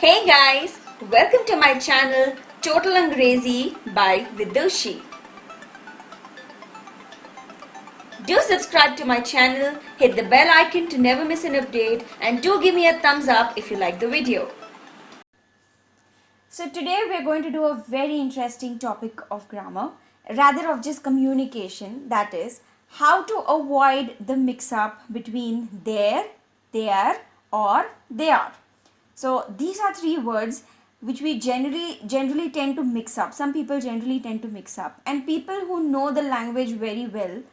Hey guys, welcome to my channel Total Angrezi by Vidushi. Do subscribe to my channel, hit the bell icon to never miss an update, and do give me a thumbs up if you like the video. So today we are going to do a very interesting topic of grammar, rather of just communication, that is how to avoid the mix-up between there, or they are. So these are three words which we generally tend to mix up. Some people generally tend to mix up, and people who know the language very well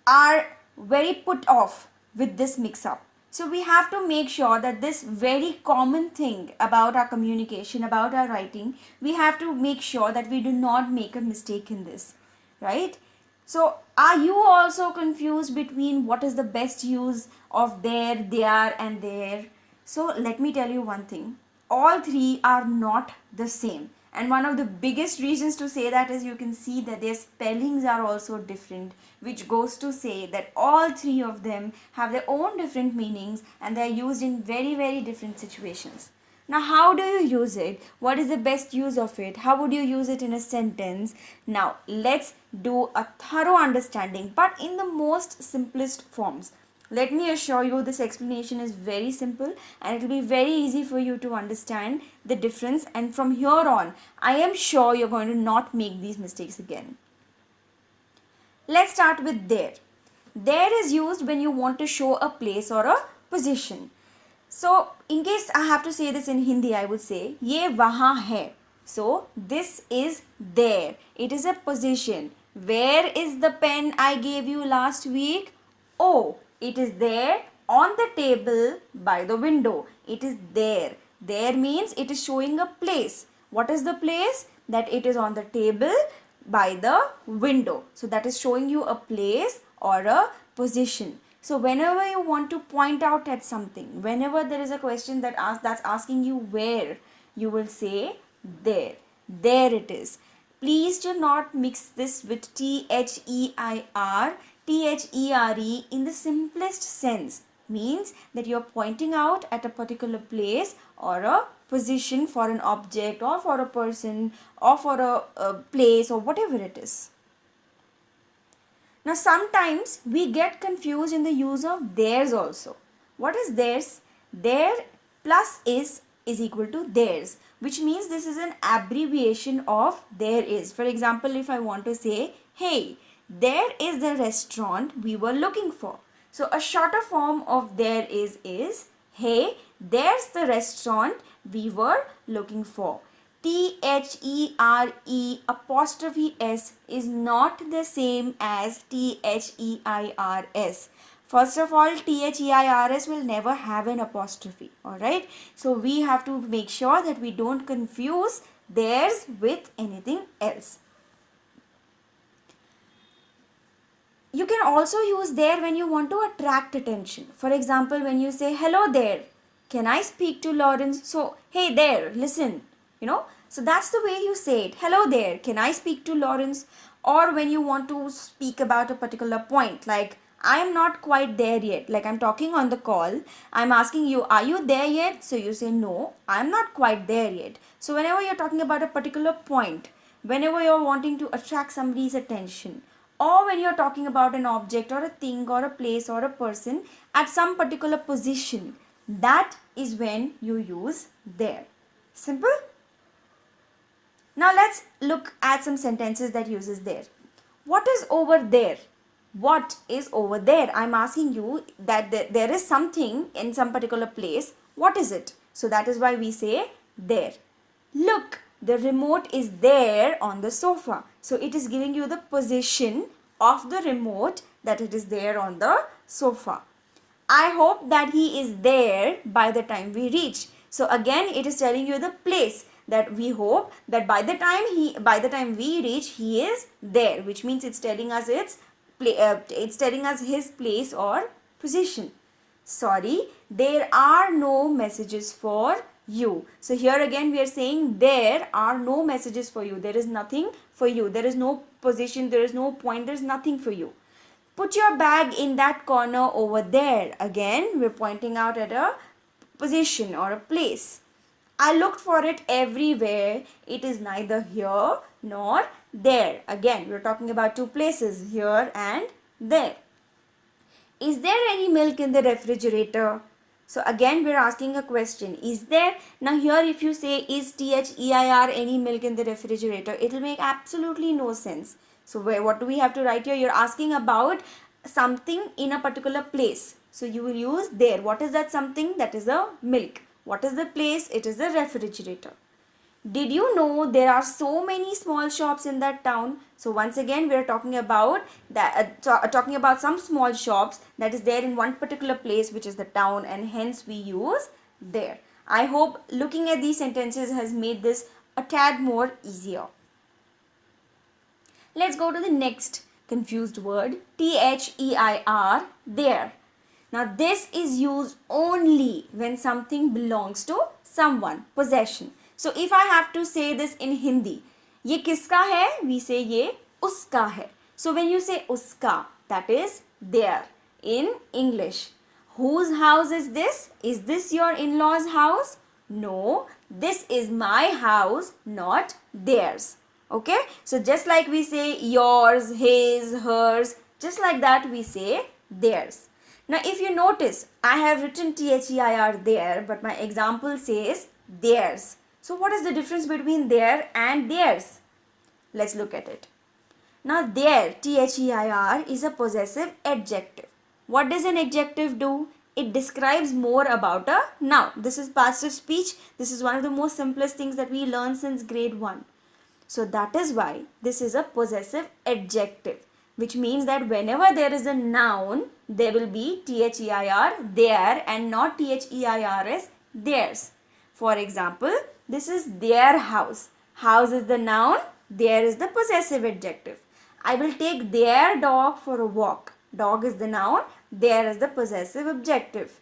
are very put off with this mix up. So we have to make sure that this very common thing about our communication, about our writing, we have to make sure that we do not make a mistake in this, right? So are you also confused between what is the best use of there, their and there? So let me tell you one thing. All three are not the same. And one of the biggest reasons to say that is you can see that their spellings are also different, which goes to say that all three of them have their own different meanings and they are used in very, very different situations. Now, how do you use it? What is the best use of it? How would you use it in a sentence? Now, let's do a thorough understanding, but in the most simplest forms. Let me assure you this explanation is very simple and it will be very easy for you to understand the difference, and from here on I am sure you're going to not make these mistakes again. Let's start with there. There is used when you want to show a place or a position. So in case I have to say this in Hindi, I would say ye wahan hai. So this is there. It is a position. Where is the pen I gave you last week? Oh, it is there on the table by the window. It is there. There means it is showing a place. What is the place? That it is on the table by the window. So that is showing you a place or a position. So whenever you want to point out at something, whenever there is a question that's asking you where, you will say there. There it is. Please do not mix this with T-H-E-I-R, T-H-E-R-E in the simplest sense. Means that you are pointing out at a particular place or a position for an object or for a person or for a place or whatever it is. Now sometimes we get confused in the use of theirs also. What is theirs? There plus is equal to theirs, which means this is an abbreviation of there is. For example, if I want to say, hey, there is the restaurant we were looking for. So a shorter form of there is, hey, there's the restaurant we were looking for. T-H-E-R-E apostrophe S is not the same as T-H-E-I-R-S. First of all, T-H-E-I-R-S will never have an apostrophe. Alright. So we have to make sure that we don't confuse theirs with anything else. You can also use there when you want to attract attention. For example, when you say, hello there, can I speak to Lawrence? So, hey there, listen, So that's the way you say it. Hello there, can I speak to Lawrence? Or when you want to speak about a particular point, like, I am not quite there yet. Like I'm talking on the call, I'm asking you, are you there yet? So you say, no, I'm not quite there yet. So whenever you're talking about a particular point, whenever you're wanting to attract somebody's attention, or when you're talking about an object or a thing or a place or a person at some particular position, that is when you use there. Simple? Now let's look at some sentences that uses there. What is over there? What is over there? I'm asking you that there is something in some particular place. What is it? So that is why we say there. Look, the remote is there on the sofa. So it is giving you the position of the remote, that it is there on the sofa. I hope that he is there by the time we reach. So again, it is telling you the place, that we hope that by the time we reach, he is there, which means it's telling us his place or position. Sorry, there are no messages for you. So here again we are saying there are no messages for you. There is nothing for you. There is no position. There is no point. There is nothing for you. Put your bag in that corner over there. Again, we're pointing out at a position or a place. I looked for it everywhere. It is neither here nor there. Again, we're talking about two places, here and there. Is there any milk in the refrigerator? So again, we're asking a question. Is there? Now here if you say is THEIR any milk in the refrigerator, it will make absolutely no sense. So what do we have to write here? You're asking about something in a particular place. So you will use there. What is that something? That is a milk. What is the place? It is the refrigerator. Did you know there are so many small shops in that town? So once again we are talking about that talking about some small shops that is there in one particular place, which is the town, and hence we use there. I hope looking at these sentences has made this a tad more easier. Let's go to the next confused word, THEIR, there. Now this is used only when something belongs to someone, possession. So if I have to say this in Hindi, ये किसका है? We say ये उसका है. So when you say उसका, that is there. In English, whose house is this? Is this your in-laws' house? No, this is my house, not theirs. Okay, so just like we say yours, his, hers, just like that we say theirs. Now if you notice, I have written THEIR there, but my example says theirs. So what is the difference between there and theirs? Let's look at it. Now there, THEIR, is a possessive adjective. What does an adjective do? It describes more about a noun. This is passive speech. This is one of the most simplest things that we learn since grade 1. So that is why this is a possessive adjective, which means that whenever there is a noun, there will be THEIR there and not THEIRS theirs. For example, this is their house. House is the noun, there is the possessive adjective. I will take their dog for a walk. Dog is the noun, there is the possessive adjective.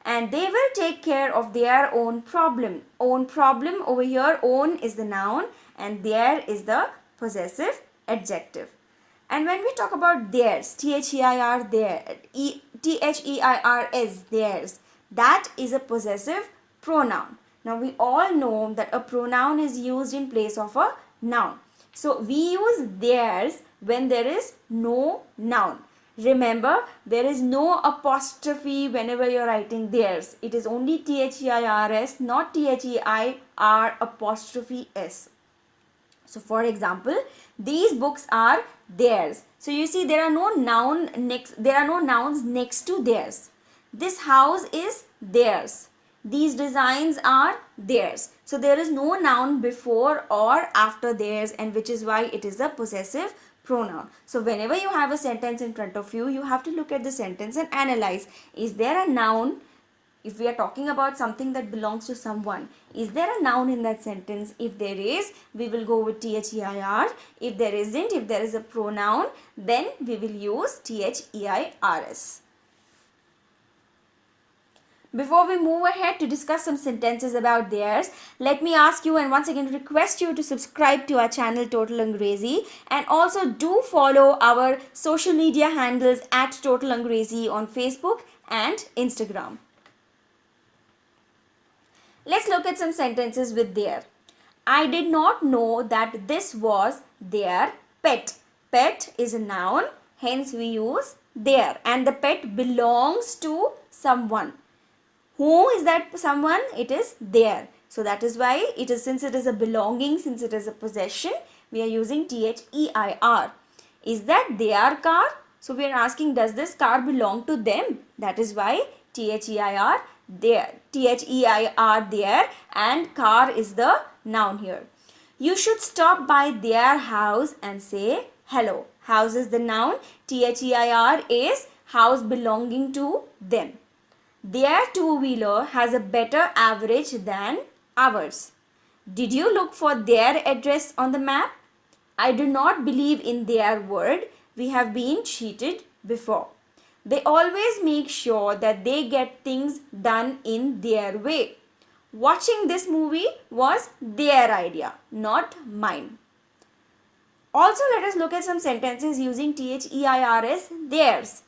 And they will take care of their own problem. Own problem over here, own is the noun and there is the possessive adjective. And when we talk about theirs, THEIR there, THEIRS theirs, that is a possessive pronoun. Now we all know that a pronoun is used in place of a noun. So we use theirs when there is no noun. Remember, there is no apostrophe whenever you are writing theirs. It is only THEIRS, not THEIR apostrophe S. So for example, these books are theirs. So you see there are no nouns next to theirs. This house is theirs. These designs are theirs. So there is no noun before or after theirs, and which is why it is a possessive pronoun. So whenever you have a sentence in front of you, you have to look at the sentence and analyze. Is there a noun? If we are talking about something that belongs to someone, is there a noun in that sentence? If there is, we will go with THEIR. If there isn't, if there is a pronoun, then we will use THEIRS. Before we move ahead to discuss some sentences about theirs, let me ask you and once again request you to subscribe to our channel Total Angrezi, and also do follow our social media handles at Total Angrezi on Facebook and Instagram. Let's look at some sentences with their. I did not know that this was their pet. Pet is a noun, hence we use their, and the pet belongs to someone. Who is that someone? It is their. So that is why it is, since it is a belonging, since it is a possession, we are using THEIR. Is that their car? So we are asking, does this car belong to them? That is why THEIR there. THEIR there, and car is the noun here. You should stop by their house and say hello. House is the noun. THEIR is house belonging to them. Their two-wheeler has a better average than ours. Did you look for their address on the map? I do not believe in their word. We have been cheated before. They always make sure that they get things done in their way. Watching this movie was their idea, not mine. Also, let us look at some sentences using THEIRS, theirs.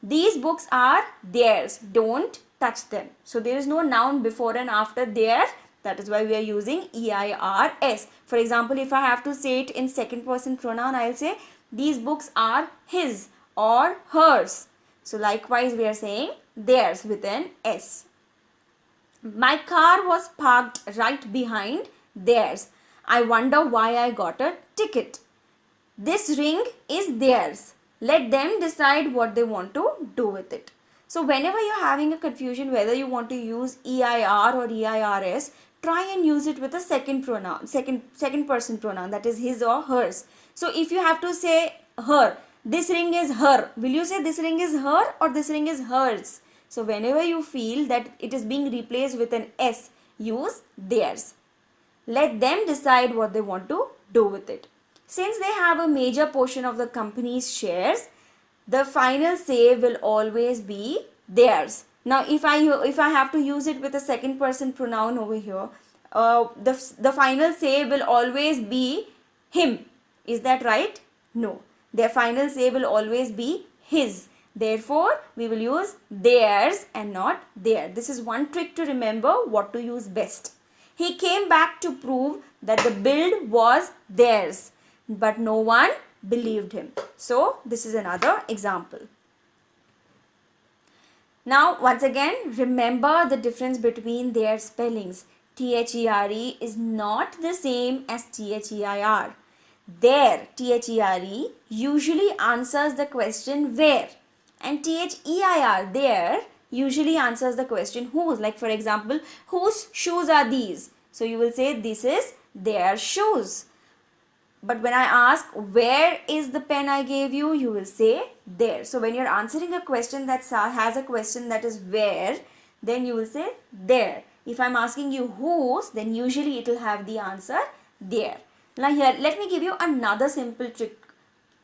These books are theirs. Don't touch them. So there is no noun before and after there. That is why we are using EIRS. For example, if I have to say it in second person pronoun, I'll say these books are his or hers. So likewise we are saying theirs with an S. My car was parked right behind theirs. I wonder why I got a ticket. This ring is theirs. Let them decide what they want to do with it. So whenever you're having a confusion whether you want to use EIR or EIRS, try and use it with a second pronoun, second person pronoun, that is his or hers. So if you have to say her, this ring is her, will you say this ring is her or this ring is hers? So whenever you feel that it is being replaced with an S, use theirs. Let them decide what they want to do with it. Since they have a major portion of the company's shares, the final say will always be theirs. Now if I have to use it with a second person pronoun over here, the final say will always be him. Is that right? No. Their final say will always be his. Therefore, we will use theirs and not their. This is one trick to remember what to use best. He came back to prove that the build was theirs, but no one believed him. So, this is another example. Now, once again, remember the difference between their spellings. THERE is not the same as THEIR. Their, THERE, usually answers the question where, and THEIR, there, usually answers the question whose. Like for example, whose shoes are these? So you will say this is their shoes. But when I ask where is the pen I gave you, you will say there. So when you're answering a question that has a question that is where, then you will say there. If I'm asking you whose, then usually it will have the answer there. Now here, let me give you another simple trick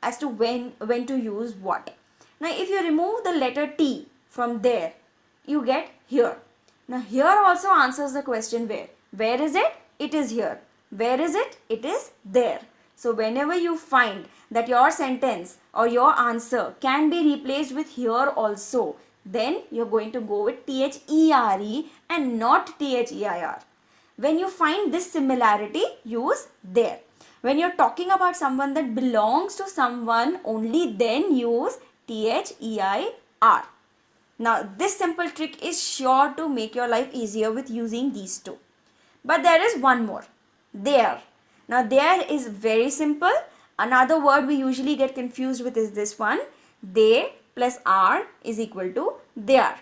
as to when to use what. Now if you remove the letter T from there, you get here. Now here also answers the question where. Where is it? It is here. Where is it? It is there. So whenever you find that your sentence or your answer can be replaced with here also, then you're going to go with THERE and not THEIR. When you find this similarity, use there. When you're talking about someone that belongs to someone, only then use THEIR. Now this simple trick is sure to make your life easier with using these two. But there is one more, there. Now there is very simple. Another word we usually get confused with is this one. They plus are is equal to their.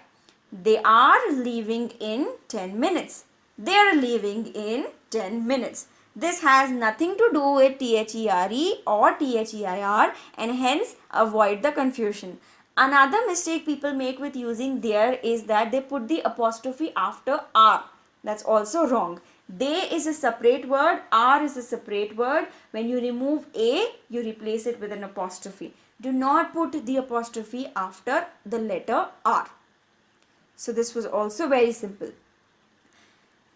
They are leaving in 10 minutes. They are leaving in 10 minutes. This has nothing to do with THERE or THEIR, and hence avoid the confusion. Another mistake people make with using there is that they put the apostrophe after are. That's also wrong. They is a separate word, are is a separate word. When you remove a, you replace it with an apostrophe. Do not put the apostrophe after the letter R. So this was also very simple.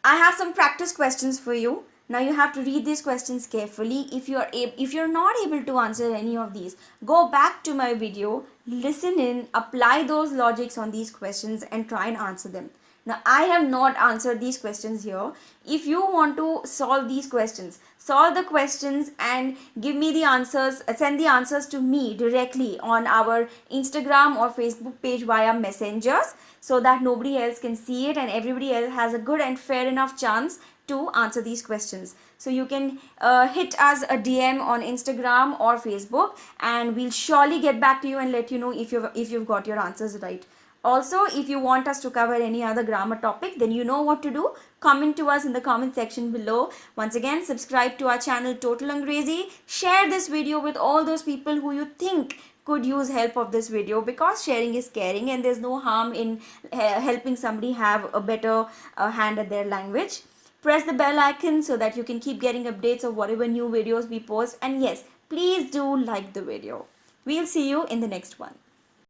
I have some practice questions for you. Now you have to read these questions carefully. If you're not able to answer any of these, go back to my video, listen in, apply those logics on these questions and try and answer them. Now I have not answered these questions here. If you want to solve these questions, solve the questions and give me the answers, send the answers to me directly on our Instagram or Facebook page via messengers, so that nobody else can see it and everybody else has a good and fair enough chance to answer these questions. So you can hit us a DM on Instagram or Facebook, and we'll surely get back to you and let you know if you've got your answers right. Also, if you want us to cover any other grammar topic, then you know what to do. Comment to us in the comment section below. Once again, subscribe to our channel Total Angrezi. Share this video with all those people who you think could use help of this video, because sharing is caring and there's no harm in helping somebody have a better hand at their language. Press the bell icon so that you can keep getting updates of whatever new videos we post. And yes, please do like the video. We'll see you in the next one.